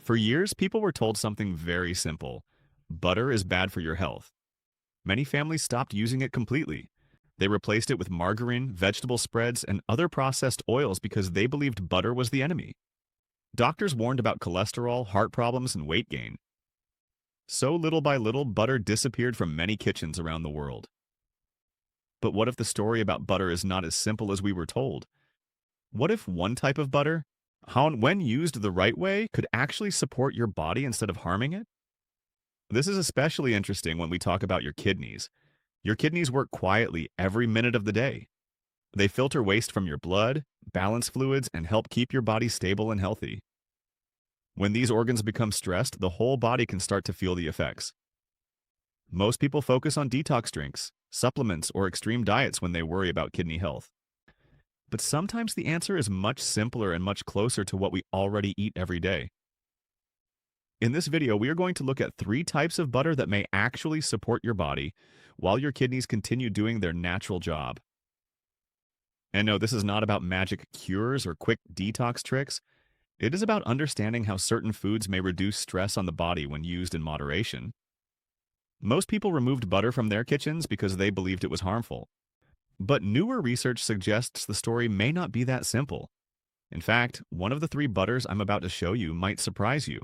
For years, people were told something very simple. Butter is bad for your health. Many families stopped using it completely. They replaced it with margarine, vegetable spreads, and other processed oils because they believed butter was the enemy. Doctors warned about cholesterol, heart problems, and weight gain. So little by little, butter disappeared from many kitchens around the world. But what if the story about butter is not as simple as we were told? What if one type of butter, when used the right way, could actually support your body instead of harming it? This is especially interesting when we talk about your kidneys. Your kidneys work quietly every minute of the day. They filter waste from your blood, balance fluids, and help keep your body stable and healthy. When these organs become stressed, the whole body can start to feel the effects. Most people focus on detox drinks, supplements, or extreme diets when they worry about kidney health. But sometimes the answer is much simpler and much closer to what we already eat every day. In this video, we are going to look at 3 types of butter that may actually support your body while your kidneys continue doing their natural job. And no, this is not about magic cures or quick detox tricks. It is about understanding how certain foods may reduce stress on the body when used in moderation. Most people removed butter from their kitchens because they believed it was harmful. But newer research suggests the story may not be that simple. In fact, one of the 3 butters I'm about to show you might surprise you.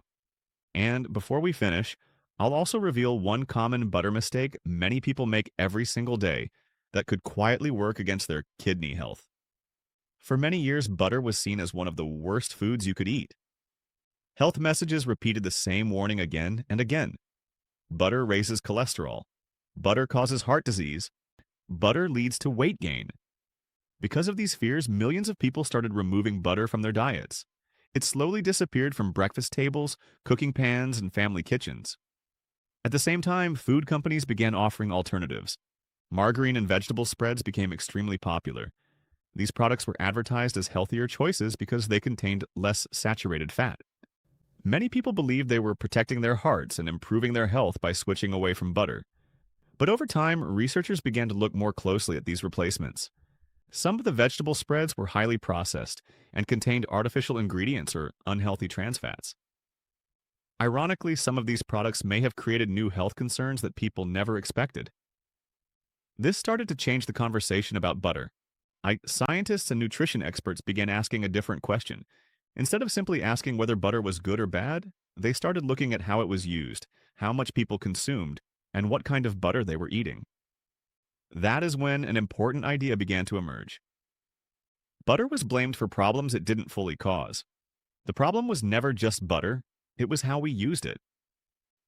And before we finish, I'll also reveal one common butter mistake many people make every single day that could quietly work against their kidney health. For many years, butter was seen as one of the worst foods you could eat. Health messages repeated the same warning again and again. Butter raises cholesterol. Butter causes heart disease. Butter leads to weight gain. Because of these fears, millions of people started removing butter from their diets. It slowly disappeared from breakfast tables, cooking pans, and family kitchens. At the same time, food companies began offering alternatives. Margarine and vegetable spreads became extremely popular. These products were advertised as healthier choices because they contained less saturated fat. Many people believed they were protecting their hearts and improving their health by switching away from butter. But over time, researchers began to look more closely at these replacements. Some of the vegetable spreads were highly processed and contained artificial ingredients or unhealthy trans fats. Ironically, some of these products may have created new health concerns that people never expected. This started to change the conversation about butter. Scientists and nutrition experts began asking a different question. Instead of simply asking whether butter was good or bad, they started looking at how it was used, how much people consumed, and what kind of butter they were eating. That is when an important idea began to emerge. Butter was blamed for problems it didn't fully cause. The problem was never just butter, it was how we used it.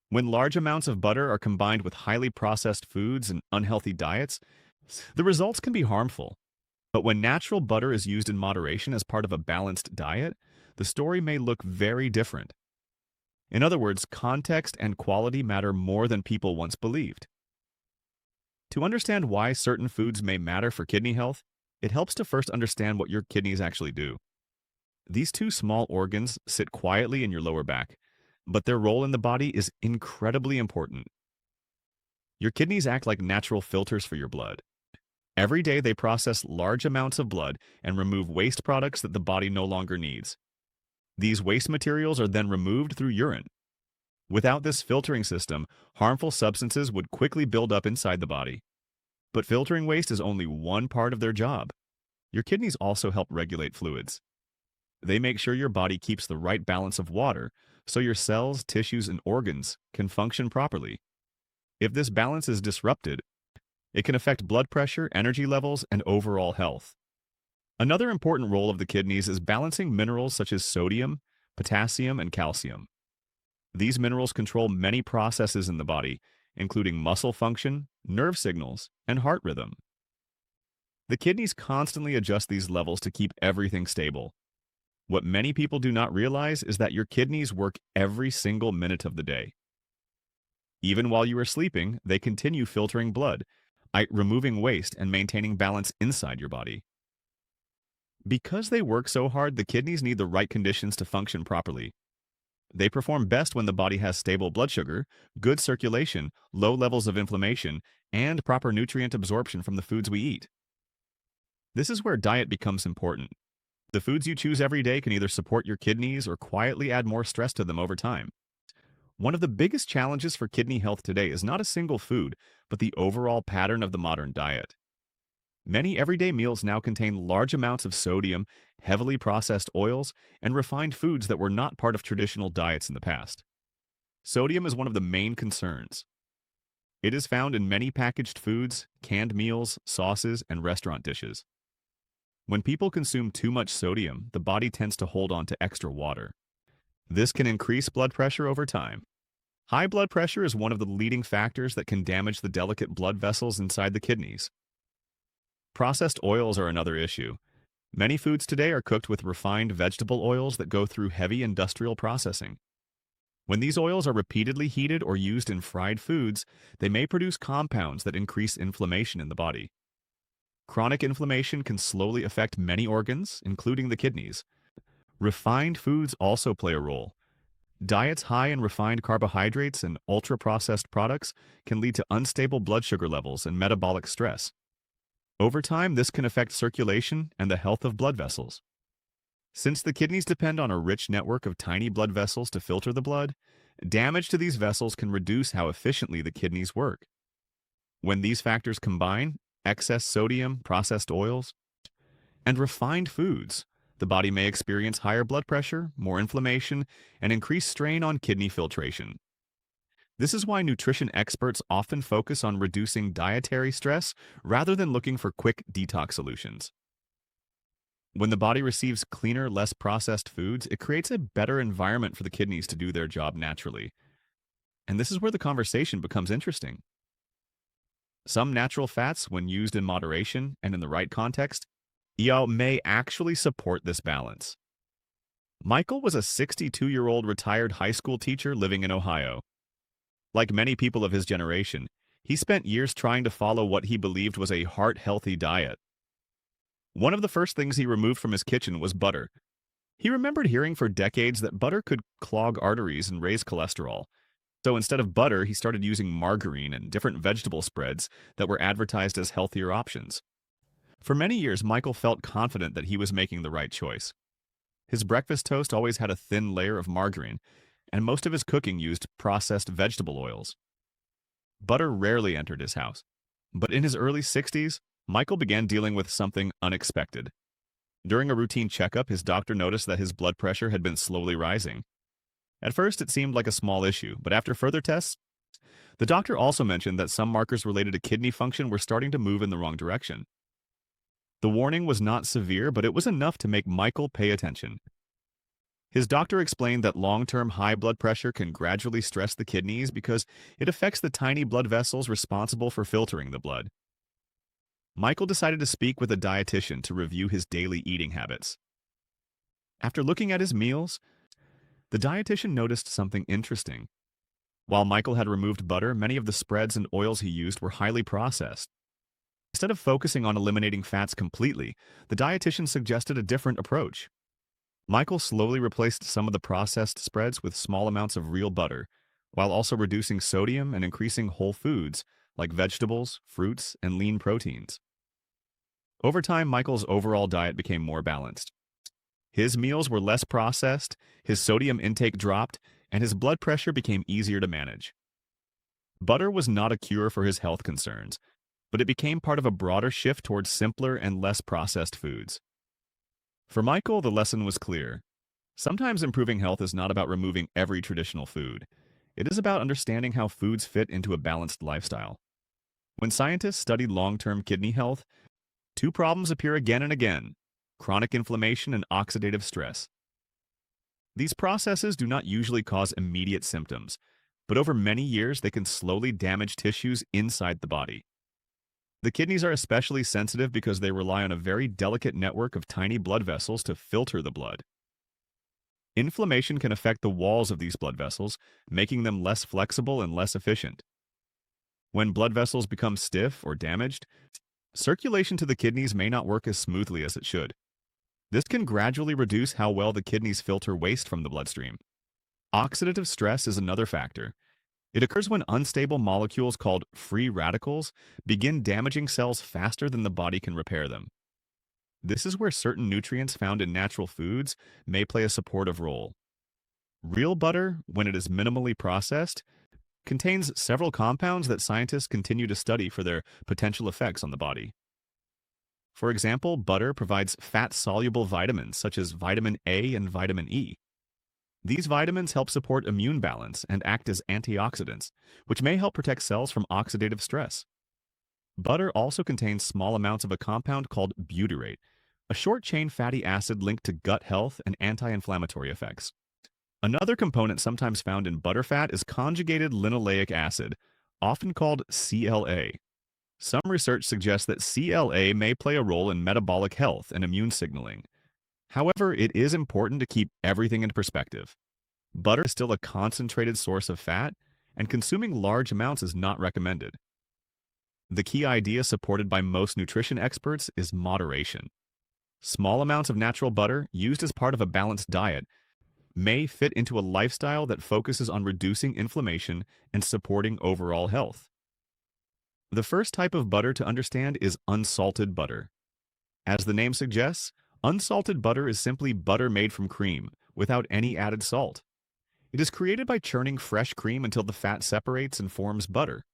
When large amounts of butter are combined with highly processed foods and unhealthy diets, the results can be harmful. But when natural butter is used in moderation as part of a balanced diet, the story may look very different. In other words, context and quality matter more than people once believed. To understand why certain foods may matter for kidney health, it helps to first understand what your kidneys actually do. These 2 small organs sit quietly in your lower back, but their role in the body is incredibly important. Your kidneys act like natural filters for your blood. Every day they process large amounts of blood and remove waste products that the body no longer needs. These waste materials are then removed through urine. Without this filtering system, harmful substances would quickly build up inside the body. But filtering waste is only one part of their job. Your kidneys also help regulate fluids. They make sure your body keeps the right balance of water so your cells, tissues, and organs can function properly. If this balance is disrupted, it can affect blood pressure, energy levels, and overall health. Another important role of the kidneys is balancing minerals such as sodium, potassium, and calcium. These minerals control many processes in the body, including muscle function, nerve signals, and heart rhythm. The kidneys constantly adjust these levels to keep everything stable. What many people do not realize is that your kidneys work every single minute of the day. Even while you are sleeping, they continue filtering blood, removing waste, and maintaining balance inside your body. Because they work so hard, the kidneys need the right conditions to function properly. They perform best when the body has stable blood sugar, good circulation, low levels of inflammation, and proper nutrient absorption from the foods we eat. This is where diet becomes important. The foods you choose every day can either support your kidneys or quietly add more stress to them over time. One of the biggest challenges for kidney health today is not a single food, but the overall pattern of the modern diet. Many everyday meals now contain large amounts of sodium, heavily processed oils, and refined foods that were not part of traditional diets in the past. Sodium is one of the main concerns. It is found in many packaged foods, canned meals, sauces, and restaurant dishes. When people consume too much sodium, the body tends to hold on to extra water. This can increase blood pressure over time. High blood pressure is one of the leading factors that can damage the delicate blood vessels inside the kidneys. Processed oils are another issue. Many foods today are cooked with refined vegetable oils that go through heavy industrial processing. When these oils are repeatedly heated or used in fried foods, they may produce compounds that increase inflammation in the body. Chronic inflammation can slowly affect many organs, including the kidneys. Refined foods also play a role. Diets high in refined carbohydrates and ultra-processed products can lead to unstable blood sugar levels and metabolic stress. Over time, this can affect circulation and the health of blood vessels. Since the kidneys depend on a rich network of tiny blood vessels to filter the blood, damage to these vessels can reduce how efficiently the kidneys work. When these factors combine, excess sodium, processed oils, and refined foods, the body may experience higher blood pressure, more inflammation, and increased strain on kidney filtration. This is why nutrition experts often focus on reducing dietary stress rather than looking for quick detox solutions. When the body receives cleaner, less processed foods, it creates a better environment for the kidneys to do their job naturally. And this is where the conversation becomes interesting. Some natural fats, when used in moderation and in the right context, may actually support this balance. Michael was a 62-year-old retired high school teacher living in Ohio. Like many people of his generation, he spent years trying to follow what he believed was a heart-healthy diet. One of the first things he removed from his kitchen was butter. He remembered hearing for decades that butter could clog arteries and raise cholesterol. So instead of butter, he started using margarine and different vegetable spreads that were advertised as healthier options. For many years, Michael felt confident that he was making the right choice. His breakfast toast always had a thin layer of margarine, and most of his cooking used processed vegetable oils. Butter rarely entered his house. But in his early 60s, Michael began dealing with something unexpected. During a routine checkup, his doctor noticed that his blood pressure had been slowly rising. At first, it seemed like a small issue, but after further tests, the doctor also mentioned that some markers related to kidney function were starting to move in the wrong direction. The warning was not severe, but it was enough to make Michael pay attention. His doctor explained that long-term high blood pressure can gradually stress the kidneys because it affects the tiny blood vessels responsible for filtering the blood. Michael decided to speak with a dietitian to review his daily eating habits. After looking at his meals, the dietitian noticed something interesting. While Michael had removed butter, many of the spreads and oils he used were highly processed. Instead of focusing on eliminating fats completely, the dietitian suggested a different approach. Michael slowly replaced some of the processed spreads with small amounts of real butter, while also reducing sodium and increasing whole foods like vegetables, fruits, and lean proteins. Over time, Michael's overall diet became more balanced. His meals were less processed, his sodium intake dropped, and his blood pressure became easier to manage. Butter was not a cure for his health concerns, but it became part of a broader shift towards simpler and less processed foods. For Michael, the lesson was clear. Sometimes improving health is not about removing every traditional food. It is about understanding how foods fit into a balanced lifestyle. When scientists studied long-term kidney health, two problems appear again and again: chronic inflammation and oxidative stress. These processes do not usually cause immediate symptoms, but over many years they can slowly damage tissues inside the body. The kidneys are especially sensitive because they rely on a very delicate network of tiny blood vessels to filter the blood. Inflammation can affect the walls of these blood vessels, making them less flexible and less efficient. When blood vessels become stiff or damaged, circulation to the kidneys may not work as smoothly as it should. This can gradually reduce how well the kidneys filter waste from the bloodstream. Oxidative stress is another factor. It occurs when unstable molecules called free radicals begin damaging cells faster than the body can repair them. This is where certain nutrients found in natural foods may play a supportive role. Real butter, when it is minimally processed, contains several compounds that scientists continue to study for their potential effects on the body. For example, butter provides fat-soluble vitamins such as vitamin A and vitamin E. These vitamins help support immune balance and act as antioxidants, which may help protect cells from oxidative stress. Butter also contains small amounts of a compound called butyrate, a short-chain fatty acid linked to gut health and anti-inflammatory effects. Another component sometimes found in butterfat is conjugated linoleic acid, often called CLA. Some research suggests that CLA may play a role in metabolic health and immune signaling. However, it is important to keep everything in perspective. Butter is still a concentrated source of fat, and consuming large amounts is not recommended. The key idea supported by most nutrition experts is moderation. Small amounts of natural butter, used as part of a balanced diet, may fit into a lifestyle that focuses on reducing inflammation and supporting overall health. The first type of butter to understand is unsalted butter. As the name suggests, unsalted butter is simply butter made from cream, without any added salt. It is created by churning fresh cream until the fat separates and forms butter.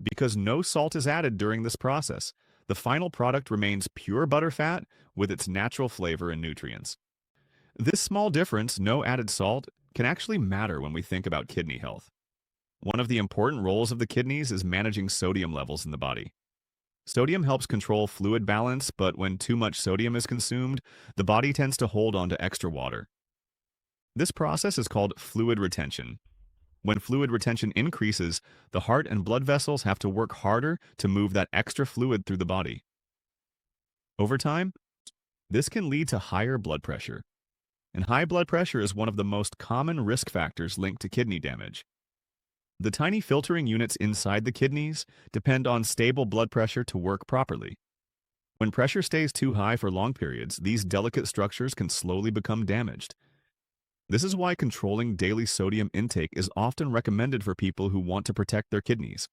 Because no salt is added during this process, the final product remains pure butter fat with its natural flavor and nutrients. This small difference, no added salt, can actually matter when we think about kidney health. One of the important roles of the kidneys is managing sodium levels in the body. Sodium helps control fluid balance, but when too much sodium is consumed, the body tends to hold on to extra water. This process is called fluid retention. When fluid retention increases, the heart and blood vessels have to work harder to move that extra fluid through the body. Over time, this can lead to higher blood pressure. And high blood pressure is one of the most common risk factors linked to kidney damage. The tiny filtering units inside the kidneys depend on stable blood pressure to work properly. When pressure stays too high for long periods, these delicate structures can slowly become damaged. This is why controlling daily sodium intake is often recommended for people who want to protect their kidneys.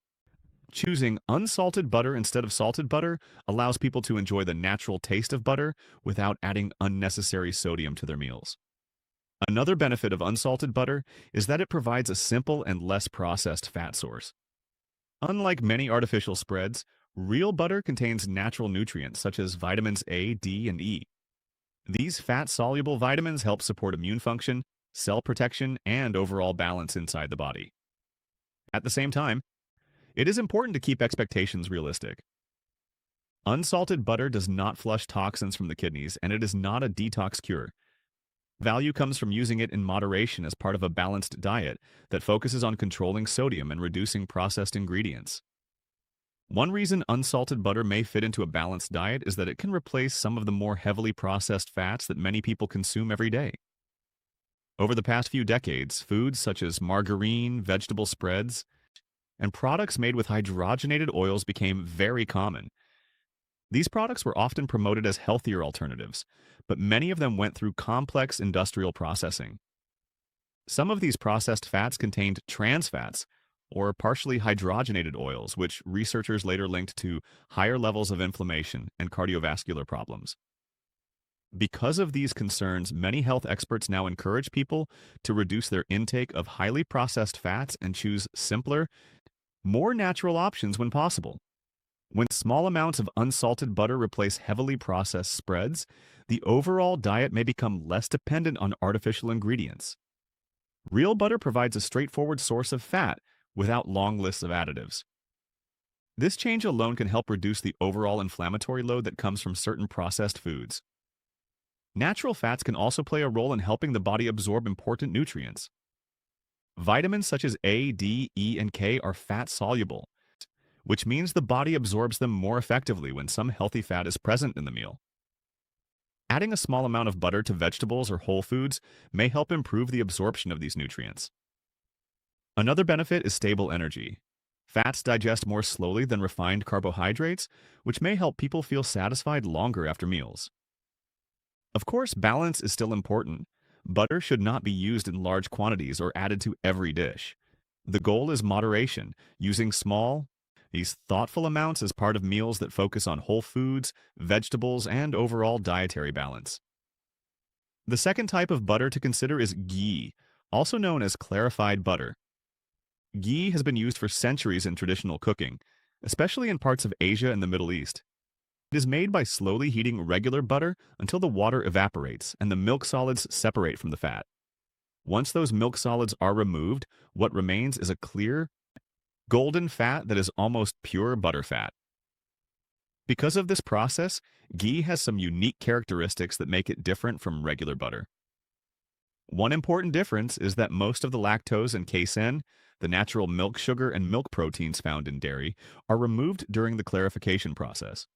Choosing unsalted butter instead of salted butter allows people to enjoy the natural taste of butter without adding unnecessary sodium to their meals. Another benefit of unsalted butter is that it provides a simple and less processed fat source. Unlike many artificial spreads, real butter contains natural nutrients such as vitamins A, D, and E. These fat-soluble vitamins help support immune function, cell protection, and overall balance inside the body. At the same time, it is important to keep expectations realistic. Unsalted butter does not flush toxins from the kidneys, and it is not a detox cure. Value comes from using it in moderation as part of a balanced diet that focuses on controlling sodium and reducing processed ingredients. One reason unsalted butter may fit into a balanced diet is that it can replace some of the more heavily processed fats that many people consume every day. Over the past few decades, foods such as margarine, vegetable spreads, and products made with hydrogenated oils became very common. These products were often promoted as healthier alternatives, but many of them went through complex industrial processing. Some of these processed fats contained trans fats, or partially hydrogenated oils, which researchers later linked to higher levels of inflammation and cardiovascular problems. Because of these concerns, many health experts now encourage people to reduce their intake of highly processed fats and choose simpler, more natural options when possible. When small amounts of unsalted butter replace heavily processed spreads, the overall diet may become less dependent on artificial ingredients. Real butter provides a straightforward source of fat without long lists of additives. This change alone can help reduce the overall inflammatory load that comes from certain processed foods. Natural fats can also play a role in helping the body absorb important nutrients. Vitamins such as A, D, E, and K are fat-soluble, which means the body absorbs them more effectively when some healthy fat is present in the meal. Adding a small amount of butter to vegetables or whole foods may help improve the absorption of these nutrients. Another benefit is stable energy. Fats digest more slowly than refined carbohydrates, which may help people feel satisfied longer after meals. Of course, balance is still important. Butter should not be used in large quantities or added to every dish. The goal is moderation, using small, These thoughtful amounts as part of meals that focus on whole foods, vegetables, and overall dietary balance. The second type of butter to consider is ghee, also known as clarified butter. Ghee has been used for centuries in traditional cooking, especially in parts of Asia and the Middle East. It is made by slowly heating regular butter until the water evaporates and the milk solids separate from the fat. Once those milk solids are removed, what remains is a clear, golden fat that is almost pure butter fat. Because of this process, ghee has some unique characteristics that make it different from regular butter. One important difference is that most of the lactose and casein, the natural milk sugar and milk proteins found in dairy, are removed during the clarification process.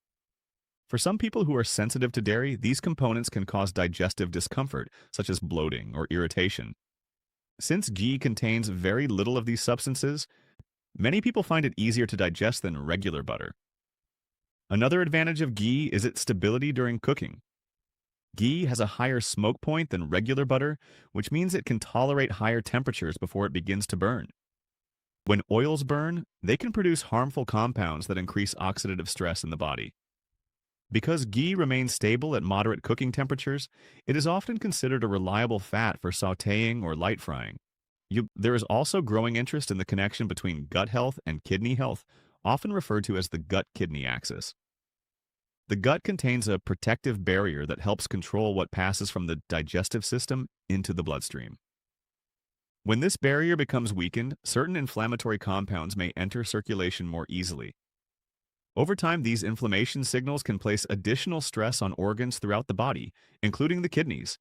For some people who are sensitive to dairy, these components can cause digestive discomfort, such as bloating or irritation. Since ghee contains very little of these substances, many people find it easier to digest than regular butter. Another advantage of ghee is its stability during cooking. Ghee has a higher smoke point than regular butter, which means it can tolerate higher temperatures before it begins to burn. When oils burn, they can produce harmful compounds that increase oxidative stress in the body. Because ghee remains stable at moderate cooking temperatures, it is often considered a reliable fat for sautéing or light frying. There is also growing interest in the connection between gut health and kidney health, often referred to as the gut-kidney axis. The gut contains a protective barrier that helps control what passes from the digestive system into the bloodstream. When this barrier becomes weakened, certain inflammatory compounds may enter circulation more easily. Over time, these inflammation signals can place additional stress on organs throughout the body, including the kidneys.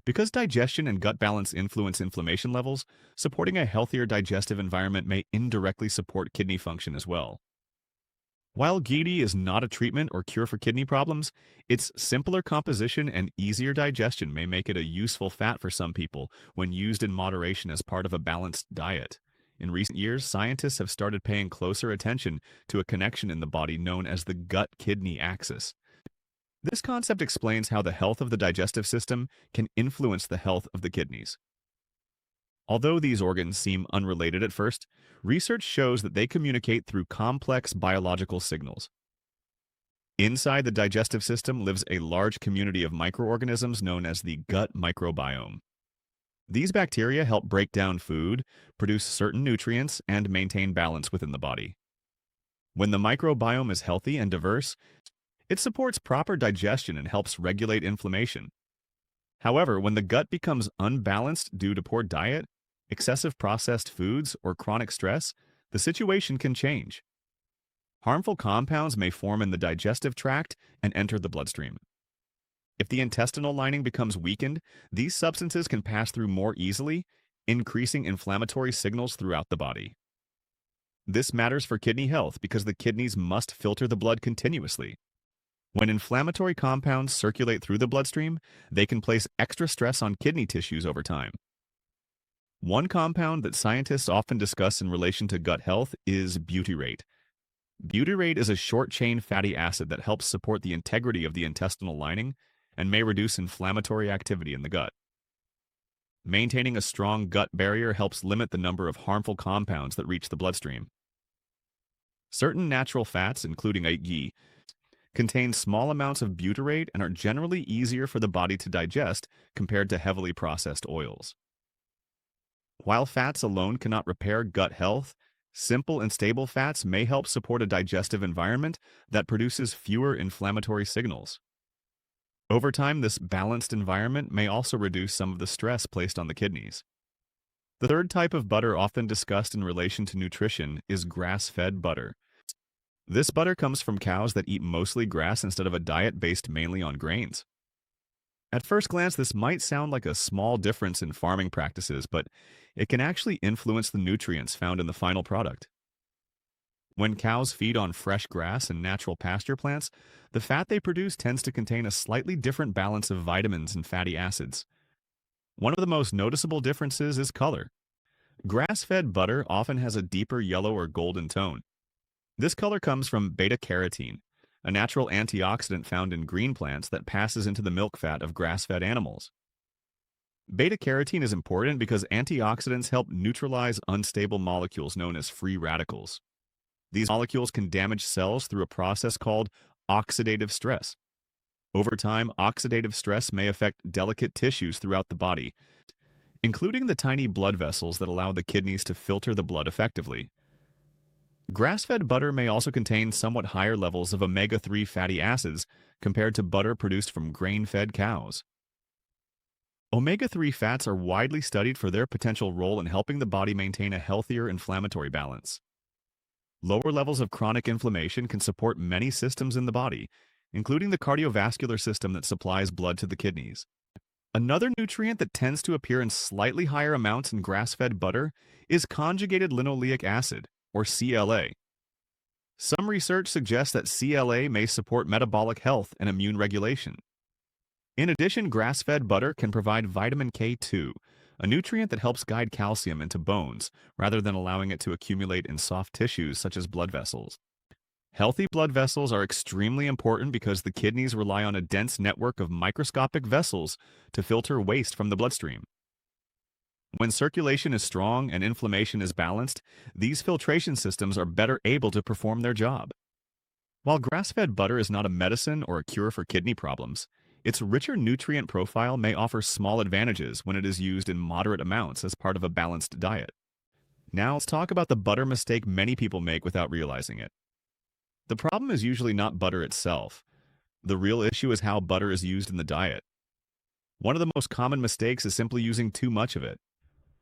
Because digestion and gut balance influence inflammation levels, supporting a healthier digestive environment may indirectly support kidney function as well. While ghee is not a treatment or cure for kidney problems, its simpler composition and easier digestion may make it a useful fat for some people when used in moderation as part of a balanced diet. In recent years, scientists have started paying closer attention to a connection in the body known as the gut-kidney axis. This concept explains how the health of the digestive system can influence the health of the kidneys. Although these organs seem unrelated at first, research shows that they communicate through complex biological signals. Inside the digestive system lives a large community of microorganisms known as the gut microbiome. These bacteria help break down food, produce certain nutrients, and maintain balance within the body. When the microbiome is healthy and diverse, it supports proper digestion and helps regulate inflammation. However, when the gut becomes unbalanced due to poor diet, excessive processed foods, or chronic stress, the situation can change. Harmful compounds may form in the digestive tract and enter the bloodstream. If the intestinal lining becomes weakened, these substances can pass through more easily, increasing inflammatory signals throughout the body. This matters for kidney health because the kidneys must filter the blood continuously. When inflammatory compounds circulate through the bloodstream, they can place extra stress on kidney tissues over time. One compound that scientists often discuss in relation to gut health is butyrate. Butyrate is a short-chain fatty acid that helps support the integrity of the intestinal lining and may reduce inflammatory activity in the gut. Maintaining a strong gut barrier helps limit the number of harmful compounds that reach the bloodstream. Certain natural fats, including ghee, contain small amounts of butyrate and are generally easier for the body to digest compared to heavily processed oils. While fats alone cannot repair gut health, simple and stable fats may help support a digestive environment that produces fewer inflammatory signals. Over time, this balanced environment may also reduce some of the stress placed on the kidneys. The third type of butter often discussed in relation to nutrition is grass-fed butter. This butter comes from cows that eat mostly grass instead of a diet based mainly on grains. At first glance, this might sound like a small difference in farming practices, but it can actually influence the nutrients found in the final product. When cows feed on fresh grass and natural pasture plants, the fat they produce tends to contain a slightly different balance of vitamins and fatty acids. One of the most noticeable differences is color. Grass-fed butter often has a deeper yellow or golden tone. This color comes from beta-carotene, a natural antioxidant found in green plants that passes into the milk fat of grass-fed animals. Beta-carotene is important because antioxidants help neutralize unstable molecules known as free radicals. These molecules can damage cells through a process called oxidative stress. Over time, oxidative stress may affect delicate tissues throughout the body, including the tiny blood vessels that allow the kidneys to filter the blood effectively. Grass-fed butter may also contain somewhat higher levels of omega-3 fatty acids compared to butter produced from grain-fed cows. Omega-3 fats are widely studied for their potential role in helping the body maintain a healthier inflammatory balance. Lower levels of chronic inflammation can support many systems in the body, including the cardiovascular system that supplies blood to the kidneys. Another nutrient that tends to appear in slightly higher amounts in grass-fed butter is conjugated linoleic acid, or CLA. Some research suggests that CLA may support metabolic health and immune regulation. In addition, grass-fed butter can provide vitamin K2, a nutrient that helps guide calcium into bones rather than allowing it to accumulate in soft tissues such as blood vessels. Healthy blood vessels are extremely important because the kidneys rely on a dense network of microscopic vessels to filter waste from the bloodstream. When circulation is strong and inflammation is balanced, these filtration systems are better able to perform their job. While grass-fed butter is not a medicine or a cure for kidney problems, its richer nutrient profile may offer small advantages when it is used in moderate amounts as part of a balanced diet. Now let's talk about the butter mistake many people make without realizing it. The problem is usually not butter itself. The real issue is how butter is used in the diet. One of the most common mistakes is simply using too much of it.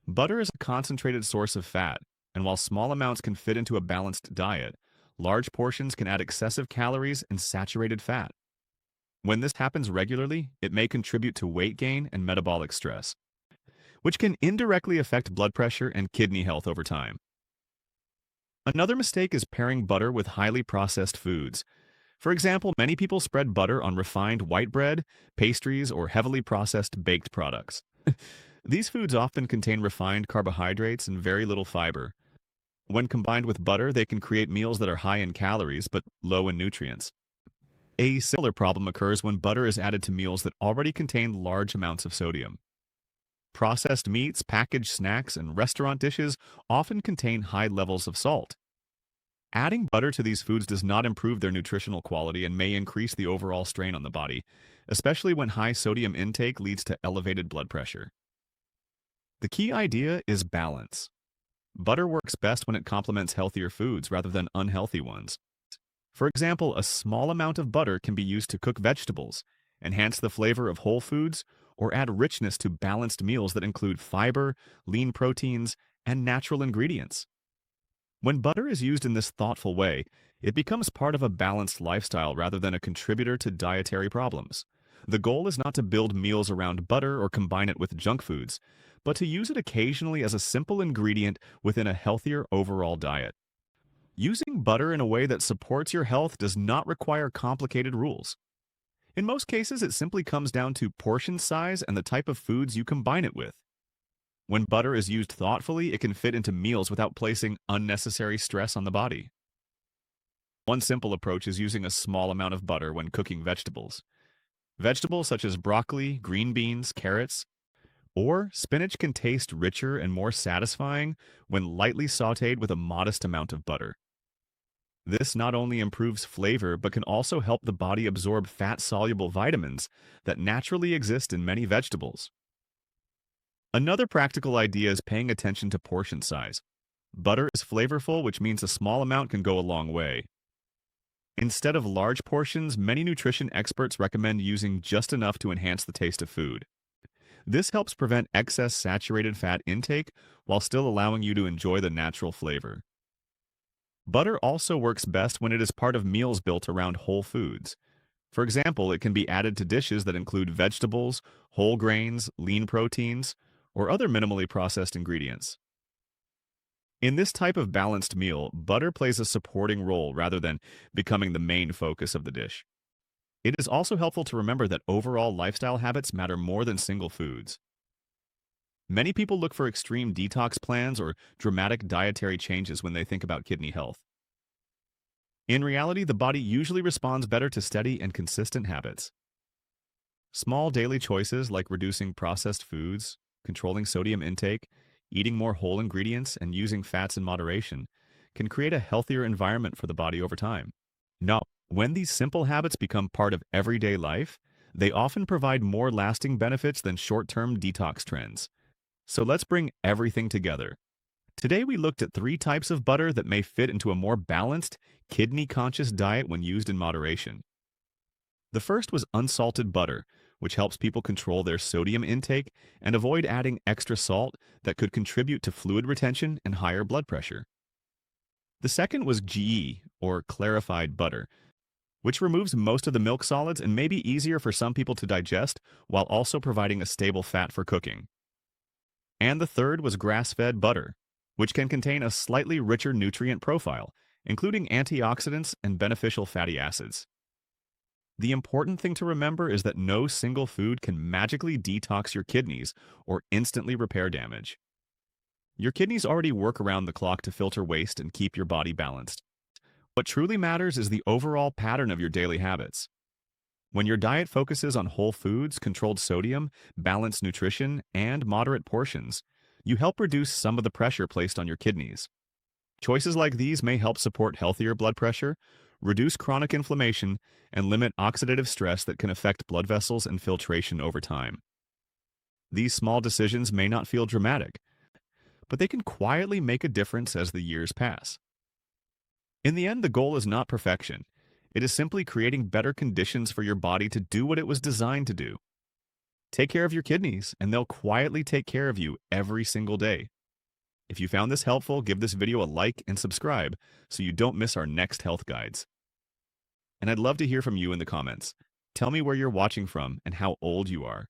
Butter is a concentrated source of fat, and while small amounts can fit into a balanced diet, large portions can add excessive calories and saturated fat. When this happens regularly, it may contribute to weight gain and metabolic stress, which can indirectly affect blood pressure and kidney health over time. Another mistake is pairing butter with highly processed foods. For example, many people spread butter on refined white bread, pastries, or heavily processed baked products. These foods often contain refined carbohydrates and very little fiber. When combined with butter, they can create meals that are high in calories but low in nutrients. A similar problem occurs when butter is added to meals that already contain large amounts of sodium. Processed meats, packaged snacks, and restaurant dishes often contain high levels of salt. Adding butter to these foods does not improve their nutritional quality and may increase the overall strain on the body, especially when high sodium intake leads to elevated blood pressure. The key idea is balance. Butter works best when it complements healthier foods rather than unhealthy ones. For example, a small amount of butter can be used to cook vegetables, enhance the flavor of whole foods, or add richness to balanced meals that include fiber, lean proteins, and natural ingredients. When butter is used in this thoughtful way, it becomes part of a balanced lifestyle rather than a contributor to dietary problems. The goal is not to build meals around butter or combine it with junk foods, but to use it occasionally as a simple ingredient within a healthier overall diet. Using butter in a way that supports your health does not require complicated rules. In most cases, it simply comes down to portion size and the type of foods you combine it with. When butter is used thoughtfully, it can fit into meals without placing unnecessary stress on the body. One simple approach is using a small amount of butter when cooking vegetables. Vegetables such as broccoli, green beans, carrots, or spinach can taste richer and more satisfying when lightly sautéed with a modest amount of butter. This not only improves flavor but can also help the body absorb fat-soluble vitamins that naturally exist in many vegetables. Another practical idea is paying attention to portion size. Butter is flavorful, which means a small amount can go a long way. Instead of large portions, many nutrition experts recommend using just enough to enhance the taste of food. This helps prevent excess saturated fat intake while still allowing you to enjoy the natural flavor. Butter also works best when it is part of meals built around whole foods. For example, it can be added to dishes that include vegetables, whole grains, lean proteins, or other minimally processed ingredients. In this type of balanced meal, butter plays a supporting role rather than becoming the main focus of the dish. It is also helpful to remember that overall lifestyle habits matter more than single foods. Many people look for extreme detox plans or dramatic dietary changes when they think about kidney health. In reality, the body usually responds better to steady and consistent habits. Small daily choices like reducing processed foods, controlling sodium intake, eating more whole ingredients, and using fats in moderation can create a healthier environment for the body over time. Now, when these simple habits become part of everyday life, they often provide more lasting benefits than short-term detox trends. So let's bring everything together. Today we looked at 3 types of butter that may fit into a more balanced, kidney-conscious diet when used in moderation. The first was unsalted butter, which helps people control their sodium intake and avoid adding extra salt that could contribute to fluid retention and higher blood pressure. The second was ghee, or clarified butter, which removes most of the milk solids and may be easier for some people to digest while also providing a stable fat for cooking. And the third was grass-fed butter, which can contain a slightly richer nutrient profile, including antioxidants and beneficial fatty acids. The important thing to remember is that no single food can magically detox your kidneys or instantly repair damage. Your kidneys already work around the clock to filter waste and keep your body balanced. What truly matters is the overall pattern of your daily habits. When your diet focuses on whole foods, controlled sodium, balanced nutrition, and moderate portions, you help reduce some of the pressure placed on your kidneys. Choices like these may help support healthier blood pressure, reduce chronic inflammation, and limit oxidative stress that can affect blood vessels and filtration over time. These small decisions may not feel dramatic, but they can quietly make a difference as the years pass. In the end, the goal is not perfection. It is simply creating better conditions for your body to do what it was designed to do. Take care of your kidneys, and they'll quietly take care of you every single day. If you found this helpful, give this video a like and subscribe so you don't miss our next health guides. And I'd love to hear from you in the comments. Tell me where you're watching from and how old you are.